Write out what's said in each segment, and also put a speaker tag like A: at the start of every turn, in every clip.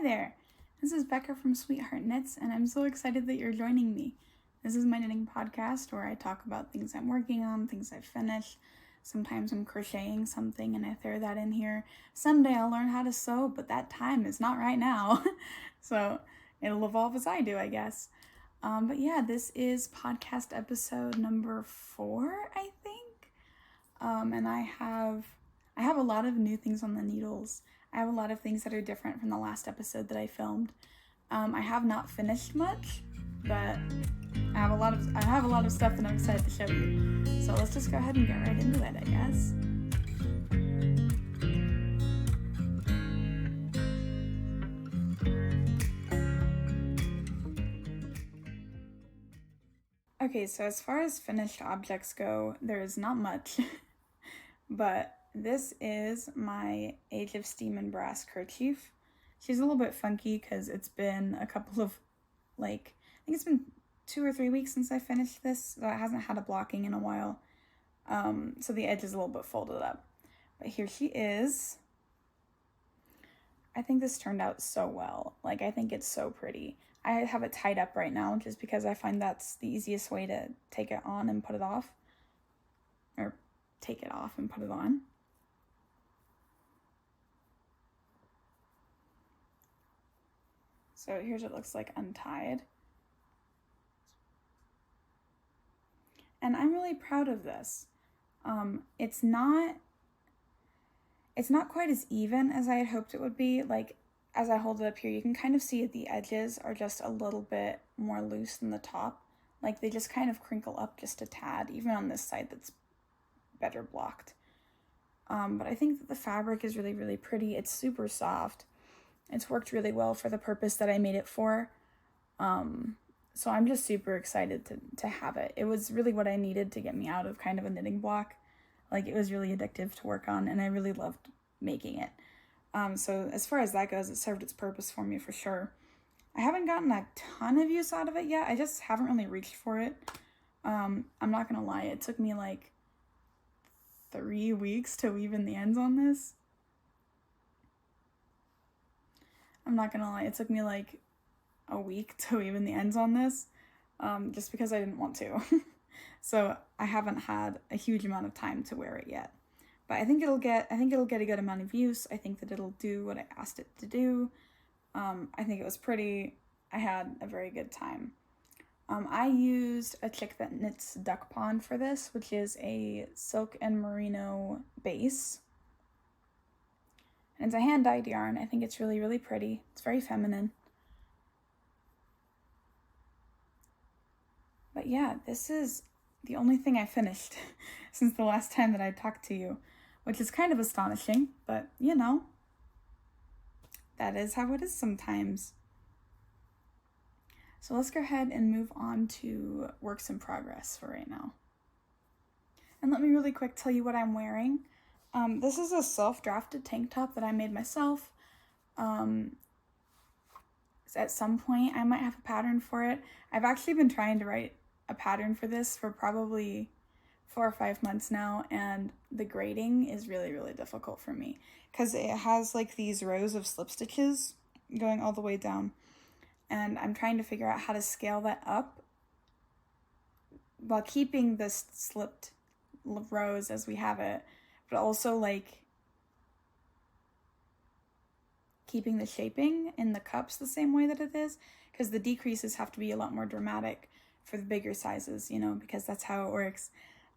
A: there! This is Becca from Sweetheartknits, and I'm so excited that you're joining me. This is my knitting podcast where I talk about things I'm working on, things I've finished. Sometimes I'm crocheting something and I throw that in here. Someday I'll learn how to sew, but that time is not right now. So it'll evolve as I do, I guess. But yeah, this is podcast episode number 4, I think. And I have a lot of new things on the needles. I have a lot of things that are different from the last episode that I filmed. I have not finished much, but I have a lot of stuff that I'm excited to show you. So let's just go ahead and get right into it, I guess. Okay, so as far as finished objects go, there is not much, but this is my Age of Steam and Brass kerchief. She's a little bit funky because it's been a couple of, I think it's been 2 or 3 weeks since I finished this, so it hasn't had a blocking in a while. So the edge is a little bit folded up. But here she is. I think this turned out so well. I think it's so pretty. I have it tied up right now just because I find that's the easiest way to take it on and put it off. Or take it off and put it on. So here's what it looks like untied. And I'm really proud of this. It's not quite as even as I had hoped it would be. As I hold it up here, you can kind of see the edges are just a little bit more loose than the top. They just kind of crinkle up just a tad, even on this side that's better blocked. But I think that the fabric is really, really pretty. It's super soft. It's worked really well for the purpose that I made it for. So I'm just super excited to have it. It was really what I needed to get me out of kind of a knitting block. It was really addictive to work on, and I really loved making it. So as far as that goes, it served its purpose for me for sure. I haven't gotten a ton of use out of it yet. I just haven't really reached for it. I'm not gonna lie, it took me 3 weeks to weave in the ends on this. I'm not gonna lie, it took me a week to weave in the ends on this, just because I didn't want to. So I haven't had a huge amount of time to wear it yet. But I think it'll get a good amount of use. I think that it'll do what I asked it to do. I think it was pretty. I had a very good time. I used a Chick That Knits Duck Pond for this, which is a silk and merino base. And it's a hand-dyed yarn. I think it's really, really pretty. It's very feminine. But yeah, this is the only thing I finished since the last time that I talked to you, which is kind of astonishing, but that is how it is sometimes. So let's go ahead and move on to works in progress for right now. And let me really quick tell you what I'm wearing. This is a self-drafted tank top that I made myself. At some point I might have a pattern for it. I've actually been trying to write a pattern for this for probably 4 or 5 months now, and the grading is really, really difficult for me because it has these rows of slip stitches going all the way down, and I'm trying to figure out how to scale that up while keeping the slipped rows as we have it, but also keeping the shaping in the cups the same way that it is, because the decreases have to be a lot more dramatic for the bigger sizes, because that's how it works.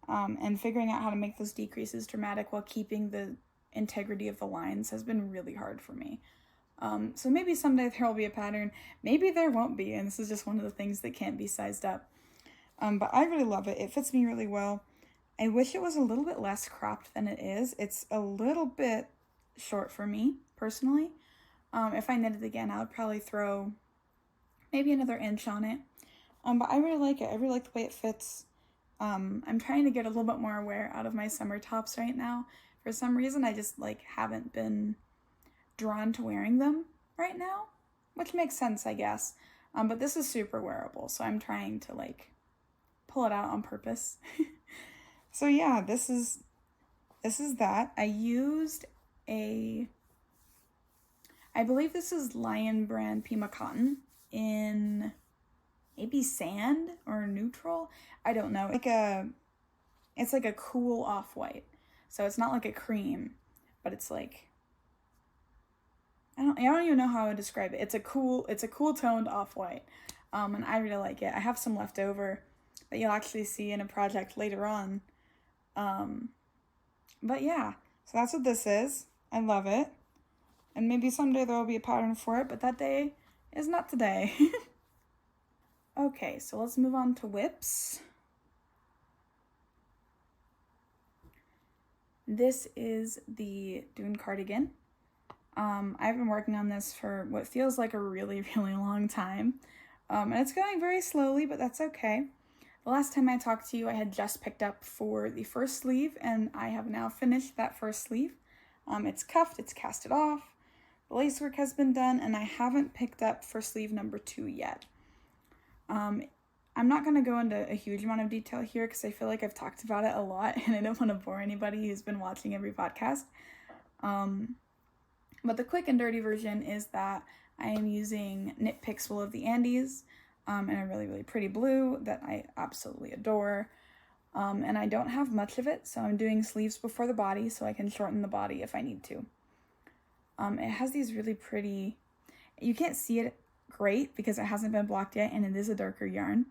A: And figuring out how to make those decreases dramatic while keeping the integrity of the lines has been really hard for me. So maybe someday there will be a pattern, maybe there won't be, and this is just one of the things that can't be sized up. But I really love it. It fits me really well. I wish it was a little bit less cropped than it is. It's a little bit short for me, personally. If I knit it again, I would probably throw maybe another inch on it. But I really like it. I really like the way it fits. I'm trying to get a little bit more wear out of my summer tops right now. For some reason, I just haven't been drawn to wearing them right now, which makes sense, I guess. But this is super wearable, so I'm trying to pull it out on purpose. So yeah, this is that. I used a I believe this is Lion brand Pima cotton in maybe sand or neutral. I don't know. It's like a cool off-white. So it's not like a cream, but it's like, I don't even know how to describe it. It's a cool toned off-white. And I really like it. I have some left over that you'll actually see in a project later on. But yeah, so that's what this is. I love it. And maybe someday there will be a pattern for it, but that day is not today. Okay, so let's move on to whips. This is the Dune cardigan. I've been working on this for what feels like a really, really long time. And it's going very slowly, but that's okay. The last time I talked to you, I had just picked up for the first sleeve, and I have now finished that first sleeve. It's cuffed, it's casted off, the lace work has been done, and I haven't picked up for sleeve number 2 yet. I'm not going to go into a huge amount of detail here because I feel like I've talked about it a lot, and I don't want to bore anybody who's been watching every podcast. But the quick and dirty version is that I am using Knit Picks Wool of the Andes in a really, really pretty blue that I absolutely adore. And I don't have much of it, so I'm doing sleeves before the body so I can shorten the body if I need to. It has these really pretty, you can't see it great because it hasn't been blocked yet and it is a darker yarn.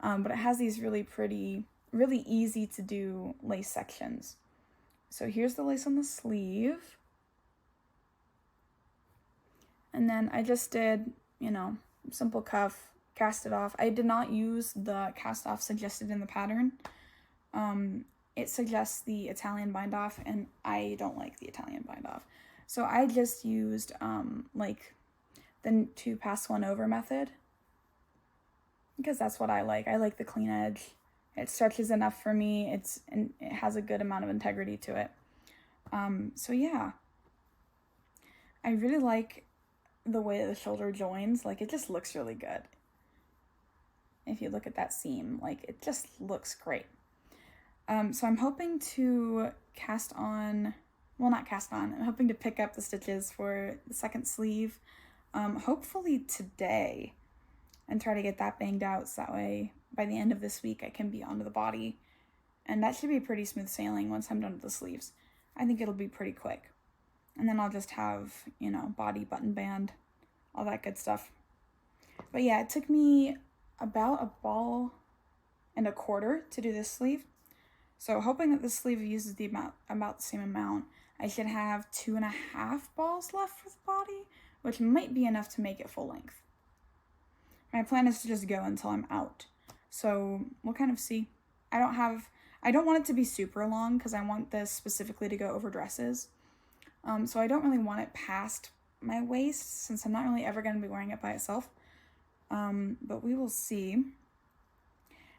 A: But it has these really pretty, really easy to do lace sections. So here's the lace on the sleeve. And then I just did, simple cuff, cast it off. I did not use the cast off suggested in the pattern. It suggests the Italian bind off, and I don't like the Italian bind off. So I just used like the 2 pass 1 over method because that's what I like. I like the clean edge. It stretches enough for me. And it has a good amount of integrity to it. So yeah, I really like the way the shoulder joins. Like, it just looks really good. If you look at that seam, like, it just looks great. So I'm hoping to I'm hoping to pick up the stitches for the second sleeve, hopefully today, and try to get that banged out so that way by the end of this week I can be onto the body, and that should be pretty smooth sailing once I'm done with the sleeves. I think it'll be pretty quick. And then I'll just have, body, button band, all that good stuff. But yeah, it took me about 1.25 balls to do this sleeve. So hoping that this sleeve uses about the same amount, I should have 2.5 balls left for the body, which might be enough to make it full length. My plan is to just go until I'm out. So we'll kind of see. I don't want it to be super long because I want this specifically to go over dresses. So I don't really want it past my waist since I'm not really ever going to be wearing it by itself. But we will see.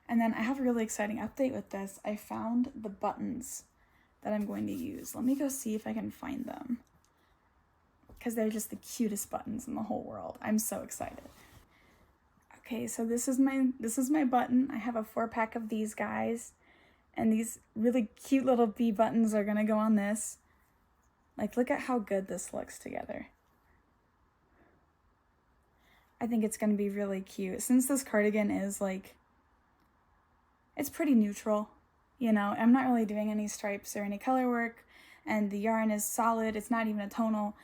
A: And then I have a really exciting update with this. I found the buttons that I'm going to use. Let me go see if I can find them, because they're just the cutest buttons in the whole world. I'm so excited. Okay, so this is my button. I have a 4-pack of these guys, and these really cute little bee buttons are gonna go on this. Like, look at how good this looks together. I think it's gonna be really cute. Since this cardigan is like, it's pretty neutral, I'm not really doing any stripes or any color work, and the yarn is solid. It's not even a tonal,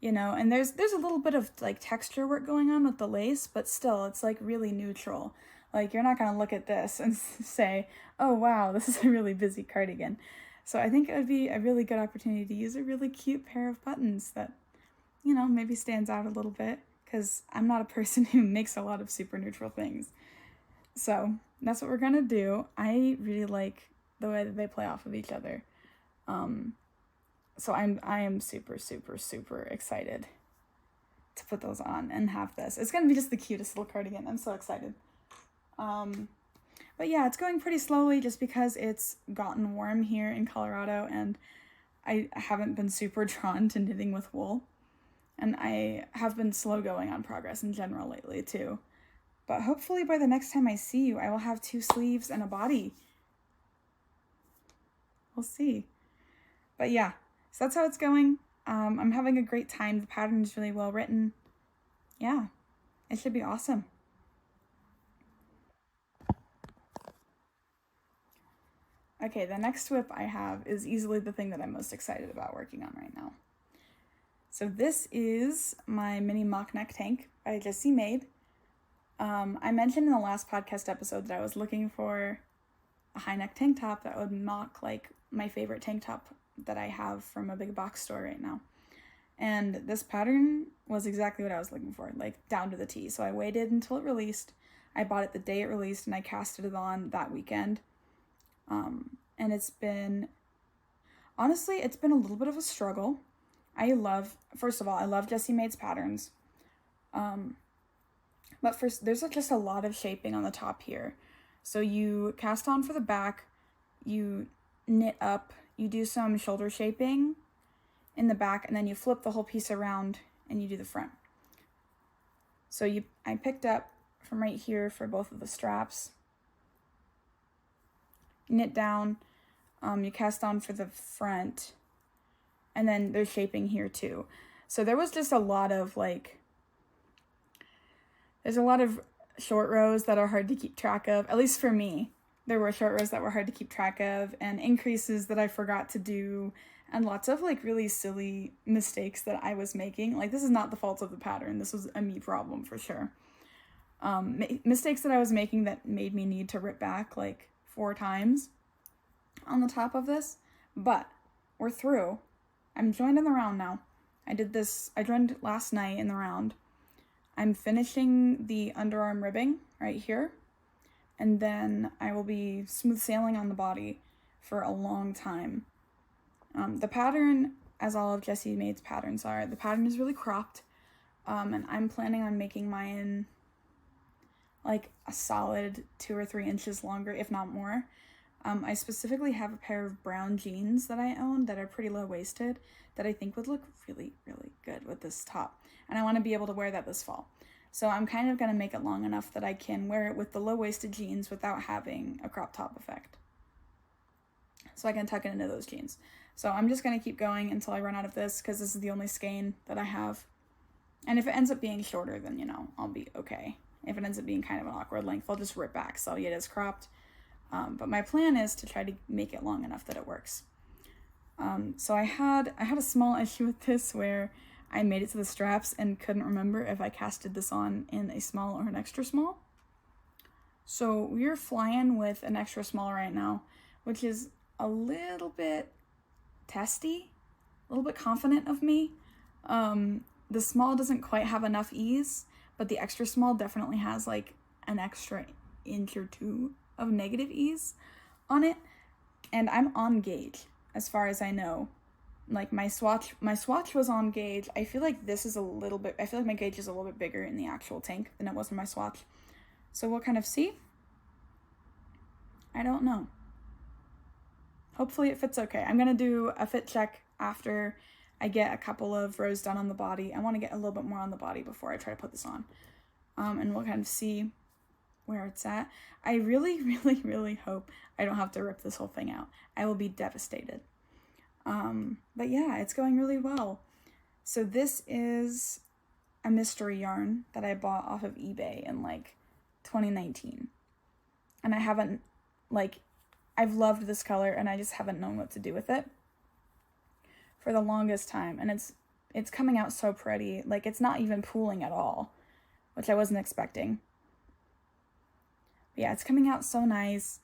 A: and there's a little bit of like texture work going on with the lace, but still it's like really neutral. Like, you're not gonna look at this and say, oh wow, this is a really busy cardigan. So I think it would be a really good opportunity to use a really cute pair of buttons that, maybe stands out a little bit, because I'm not a person who makes a lot of super neutral things. So that's what we're gonna do. I really like the way that they play off of each other. So I am super, super, super excited to put those on and have this. It's gonna be just the cutest little cardigan. I'm so excited. But yeah, it's going pretty slowly just because it's gotten warm here in Colorado and I haven't been super drawn to knitting with wool. And I have been slow going on progress in general lately too. But hopefully by the next time I see you, I will have 2 sleeves and a body. We'll see. But yeah, so that's how it's going. I'm having a great time. The pattern is really well written. Yeah, it should be awesome. Okay, the next whip I have is easily the thing that I'm most excited about working on right now. So this is my mini mock neck tank by Jessie Made. I mentioned in the last podcast episode that I was looking for a high neck tank top that would mock like my favorite tank top that I have from a big box store right now. And this pattern was exactly what I was looking for, like down to the T. So I waited until it released. I bought it the day it released and I casted it on that weekend. And it's been a little bit of a struggle. First of all, I love Jessie Made's patterns. But first, there's just a lot of shaping on the top here. So you cast on for the back, you knit up, you do some shoulder shaping in the back, and then you flip the whole piece around and you do the front. So I picked up from right here for both of the straps, knit down, you cast on for the front, and then there's shaping here too. So there was just a lot of there's a lot of short rows that are hard to keep track of, at least for me. There were short rows that were hard to keep track of, and increases that I forgot to do, and lots of really silly mistakes that I was making. This is not the fault of the pattern. This was a me problem for sure. Mistakes that I was making that made me need to rip back 4 times on the top of this, but we're through. I'm joined in the round now. I joined last night in the round. I'm finishing the underarm ribbing right here, and then I will be smooth sailing on the body for a long time. The pattern, as all of Jessie Made's patterns are, the pattern is really cropped, and I'm planning on making mine a solid 2 or 3 inches longer, if not more. I specifically have a pair of brown jeans that I own that are pretty low-waisted that I think would look really, really good with this top. And I want to be able to wear that this fall. So I'm kind of going to make it long enough that I can wear it with the low-waisted jeans without having a crop top effect. So I can tuck it into those jeans. So I'm just going to keep going until I run out of this, because this is the only skein that I have. And if it ends up being shorter, then, I'll be okay. If it ends up being kind of an awkward length, I'll just rip back so it is cropped. But my plan is to try to make it long enough that it works. So I had a small issue with this where I made it to the straps and couldn't remember if I casted this on in a small or an extra small. So we're flying with an extra small right now, which is a little bit testy, a little bit confident of me. The small doesn't quite have enough ease, but the extra small definitely has an extra inch or 2 of negative ease on it, and I'm on gauge as far as I know. My swatch was on gauge. I feel like my gauge is a little bit bigger in the actual tank than it was in my swatch. So we'll kind of see. I don't know. Hopefully it fits okay. I'm gonna do a fit check after I get a couple of rows done on the body. I want to get a little bit more on the body before I try to put this on. And we'll kind of see where it's at. I really, really, really hope I don't have to rip this whole thing out. I will be devastated. But yeah, it's going really well. So this is a mystery yarn that I bought off of eBay in 2019. And I haven't, I've loved this color and I just haven't known what to do with it for the longest time. And it's coming out so pretty. It's not even pooling at all, which I wasn't expecting. But yeah, it's coming out so nice.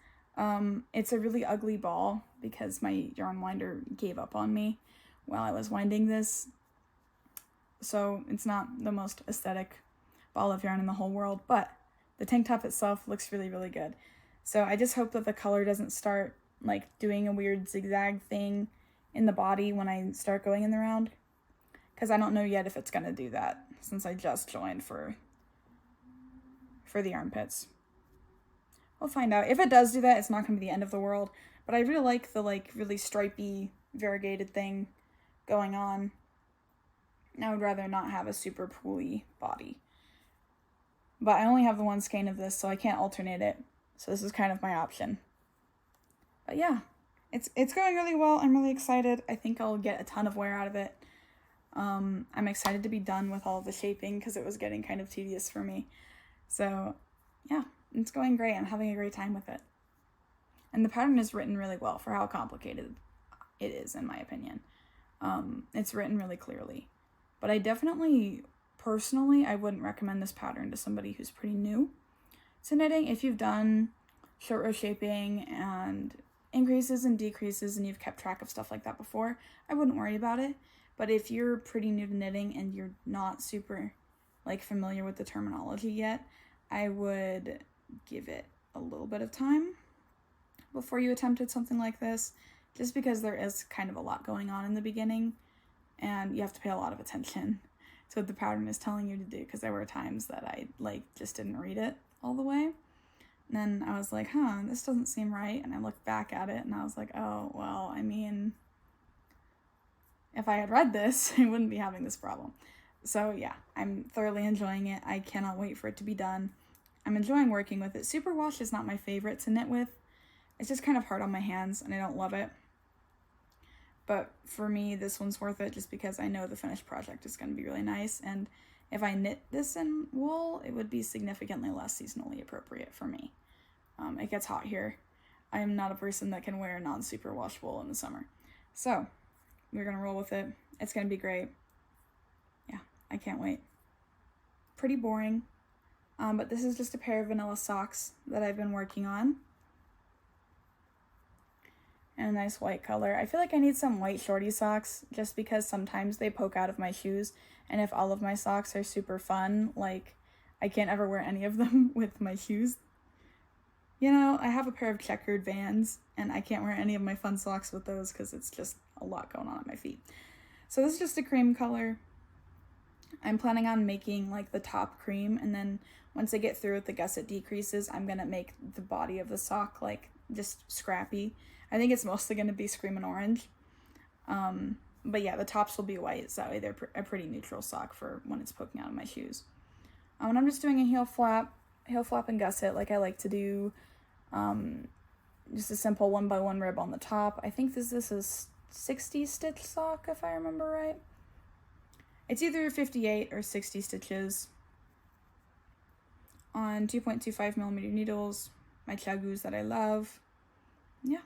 A: It's a really ugly ball because my yarn winder gave up on me while I was winding this. So it's not the most aesthetic ball of yarn in the whole world, but the tank top itself looks really, really good. So I just hope that the color doesn't start doing a weird zigzag thing in the body when I start going in the round, because I don't know yet if it's going to do that since I just joined for the armpits. We'll find out. If it does do that, it's not going to be the end of the world, but I really like the really stripy variegated thing going on. I would rather not have a super pooly body. But I only have the one skein of this, so I can't alternate it. So this is kind of my option. But yeah, it's going really well. I'm really excited. I think I'll get a ton of wear out of it. I'm excited to be done with all of the shaping because it was getting kind of tedious for me. So yeah, it's going great. I'm having a great time with it. And the pattern is written really well for how complicated it is, in my opinion. It's written really clearly. But I definitely, personally, I wouldn't recommend this pattern to somebody who's pretty new to knitting. If you've done short row shaping and increases and decreases and you've kept track of stuff like that before, I wouldn't worry about it. But if you're pretty new to knitting and you're not super familiar with the terminology yet, I would give it a little bit of time before you attempted something like this, just because there is kind of a lot going on in the beginning and you have to pay a lot of attention to what the pattern is telling you to do, because there were times that I just didn't read it all the way. And then I was like, this doesn't seem right. And I looked back at it and I was like, oh, well, I mean, if I had read this, I wouldn't be having this problem. So yeah, I'm thoroughly enjoying it. I cannot wait for it to be done. I'm enjoying working with it. Superwash is not my favorite to knit with. It's just kind of hard on my hands and I don't love it. But for me, this one's worth it just because I know the finished project is going to be really nice. And if I knit this in wool, it would be significantly less seasonally appropriate for me. It gets hot here. I am not a person that can wear non-superwash wool in the summer. So we're going to roll with it. It's going to be great. Yeah, I can't wait. Pretty boring. But this is just a pair of vanilla socks that I've been working on. And a nice white color. I feel like I need some white shorty socks just because sometimes they poke out of my shoes. And if all of my socks are super fun, I can't ever wear any of them with my shoes. You know, I have a pair of checkered Vans and I can't wear any of my fun socks with those because it's just a lot going on at my feet. So this is just a cream color. I'm planning on making the top cream, and then once I get through with the gusset decreases, I'm gonna make the body of the sock just scrappy. I think it's mostly gonna be screaming orange. But yeah, the tops will be white, so they're a pretty neutral sock for when it's poking out of my shoes. And I'm just doing a heel flap and gusset like I like to do. Just a simple 1x1 rib on the top. I think this is 60 stitch sock if I remember right. It's either 58 or 60 stitches on 2.25 millimeter needles, my chagus that I love. Yeah.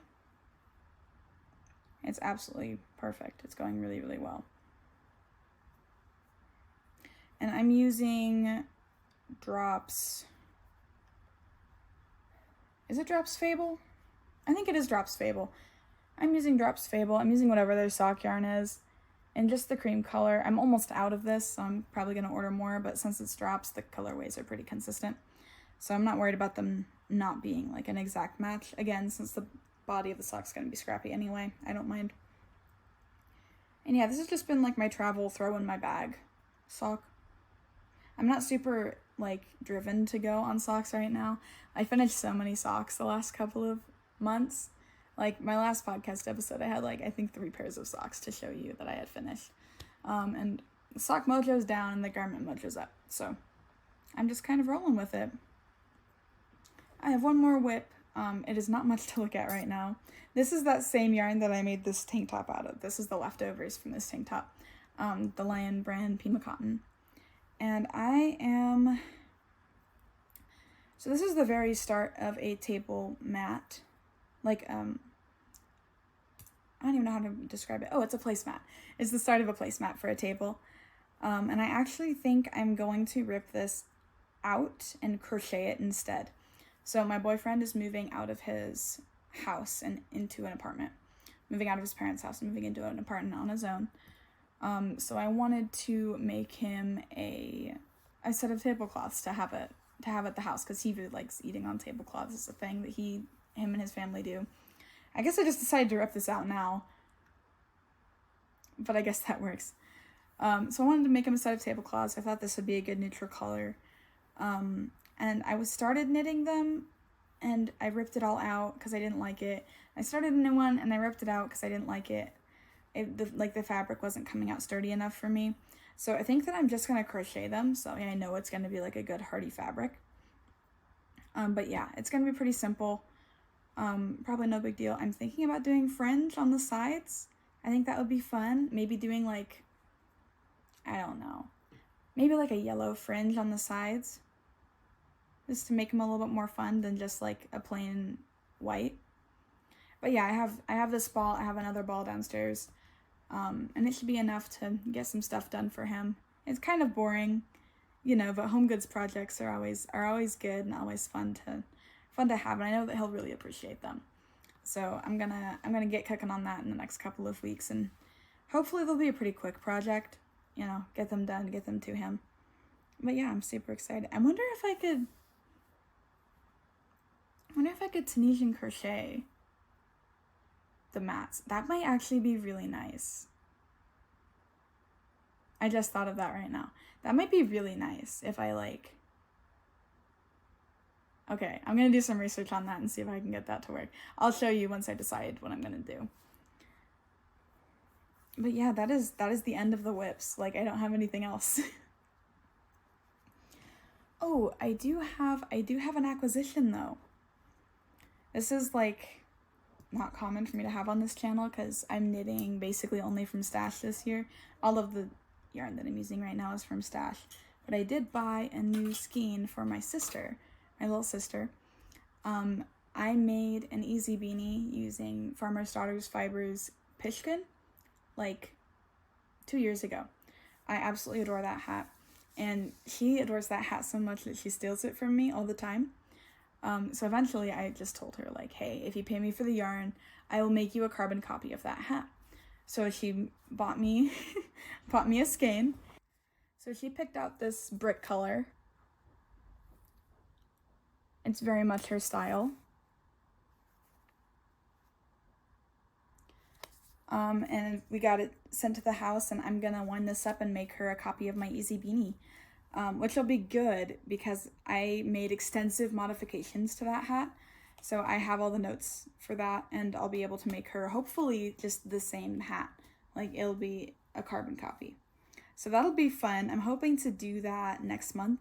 A: It's absolutely perfect. It's going really, really well. And I'm using Drops. Is it Drops Fable? I think it is Drops Fable. I'm using Drops Fable. I'm using whatever their sock yarn is. And just the cream color. I'm almost out of this, so I'm probably going to order more, but since it's Drops, the colorways are pretty consistent. So I'm not worried about them not being an exact match. Again, since the body of the sock's going to be scrappy anyway, I don't mind. And yeah, this has just been my travel throw in my bag sock. I'm not super driven to go on socks right now. I finished so many socks the last couple of months. My last podcast episode, I had I think 3 pairs of socks to show you that I had finished. And the sock mojo's down and the garment mojo's up. So I'm just kind of rolling with it. I have one more whip. It is not much to look at right now. This is that same yarn that I made this tank top out of. This is the leftovers from this tank top. The Lion brand Pima Cotton. And so this is the very start of a table mat. I don't even know how to describe it. Oh, it's a placemat. It's the start of a placemat for a table. And I actually think I'm going to rip this out and crochet it instead. So my boyfriend is moving out of his house and into an apartment. Moving out of his parents' house and moving into an apartment on his own. So I wanted to make him a set of tablecloths to have at the house, because he really likes eating on tablecloths. It's a thing that him and his family do. I guess I just decided to rip this out now, but I guess that works. So I wanted to make him a set of tablecloths. I thought this would be a good neutral color. And I started knitting them, and I ripped it all out because I didn't like it. I started a new one, and I ripped it out because I didn't like it. The fabric wasn't coming out sturdy enough for me. So I think that I'm just going to crochet them, so I know it's going to be a good hardy fabric. But yeah, it's going to be pretty simple. Probably no big deal. I'm thinking about doing fringe on the sides. I think that would be fun. Maybe doing I don't know, maybe like a yellow fringe on the sides, just to make them a little bit more fun than just like a plain white. But yeah, I have this ball, I have another ball downstairs, and it should be enough to get some stuff done for him. It's kind of boring, but home goods projects are always good and always fun to have, and I know that he'll really appreciate them. So I'm gonna get cooking on that in the next couple of weeks, and hopefully they'll be a pretty quick project. Get them done, get them to him. But yeah, I'm super excited. I wonder if I could Tunisian crochet the mats. That might actually be really nice. I just thought of that right now. That might be really nice if I Okay, I'm gonna do some research on that and see if I can get that to work. I'll show you once I decide what I'm gonna do. But yeah, that is the end of the whips. I don't have anything else. Oh, I do have an acquisition though. This is not common for me to have on this channel because I'm knitting basically only from stash this year. All of the yarn that I'm using right now is from stash. But I did buy a new skein for my sister, my little sister. I made an easy beanie using Farmer's Daughter's Fibers Pishkin 2 years ago. I absolutely adore that hat. And she adores that hat so much that she steals it from me all the time. So eventually I just told her hey, if you pay me for the yarn, I will make you a carbon copy of that hat. So she bought me a skein. So she picked out this brick color. It's very much her style. And we got it sent to the house, and I'm gonna wind this up and make her a copy of my easy beanie. Which will be good because I made extensive modifications to that hat. So I have all the notes for that, and I'll be able to make her hopefully just the same hat. It'll be a carbon copy. So that'll be fun. I'm hoping to do that next month.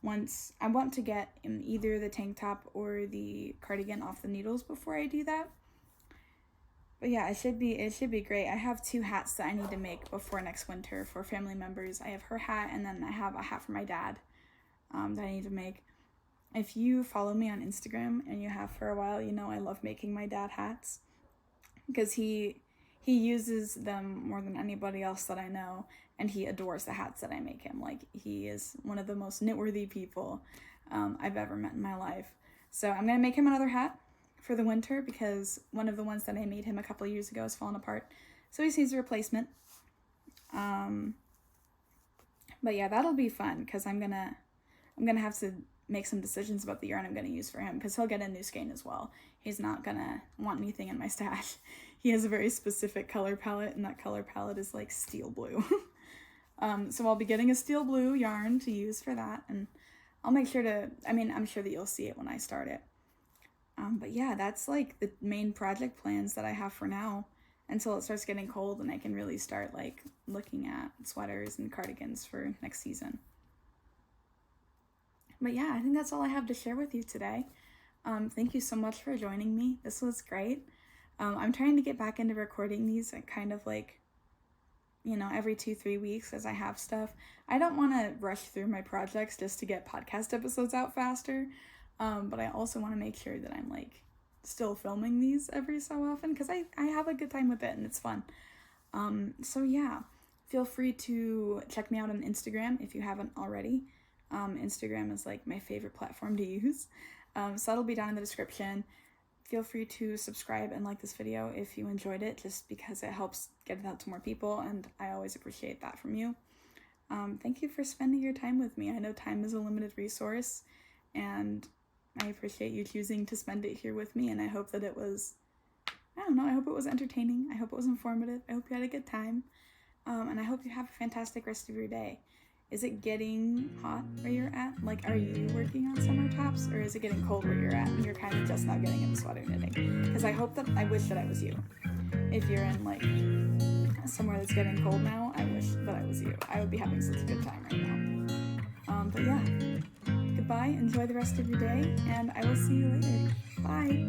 A: Once I want to get in either the tank top or the cardigan off the needles before I do that. But yeah, it should be great. I have 2 hats that I need to make before next winter for family members. I have her hat, and then I have a hat for my dad that I need to make. If you follow me on Instagram, and you have for a while, I love making my dad hats because he uses them more than anybody else that I know, and he adores the hats that I make him. He is one of the most knitworthy people I've ever met in my life. So I'm gonna make him another hat for the winter because one of the ones that I made him a couple of years ago has fallen apart. So he needs a replacement. But yeah, that'll be fun because I'm gonna have to make some decisions about the yarn I'm gonna use for him because he'll get a new skein as well. He's not gonna want anything in my stash. He has a very specific color palette, and that color palette is steel blue. So I'll be getting a steel blue yarn to use for that, and I'll make sure to, I'm sure that you'll see it when I start it. But yeah, that's the main project plans that I have for now until it starts getting cold and I can really start looking at sweaters and cardigans for next season. But yeah, I think that's all I have to share with you today. Thank you so much for joining me. This was great. I'm trying to get back into recording these kind of every 2-3 weeks as I have stuff. I don't want to rush through my projects just to get podcast episodes out faster. But I also want to make sure that I'm still filming these every so often because I have a good time with it and it's fun. So yeah, feel free to check me out on Instagram if you haven't already. Instagram is my favorite platform to use. So that'll be down in the description. Feel free to subscribe and like this video if you enjoyed it, just because it helps get it out to more people, and I always appreciate that from you. Thank you for spending your time with me. I know time is a limited resource, and I appreciate you choosing to spend it here with me, and I hope that it was, I hope it was entertaining. I hope it was informative. I hope you had a good time, and I hope you have a fantastic rest of your day. Is it getting hot where you're at? Are you working on summer tops, or is it getting cold where you're at and you're kind of just now getting into sweater knitting? Because I wish that I was you. If you're in somewhere that's getting cold now, I wish that I was you. I would be having such a good time right now. But yeah, goodbye, enjoy the rest of your day, and I will see you later. Bye!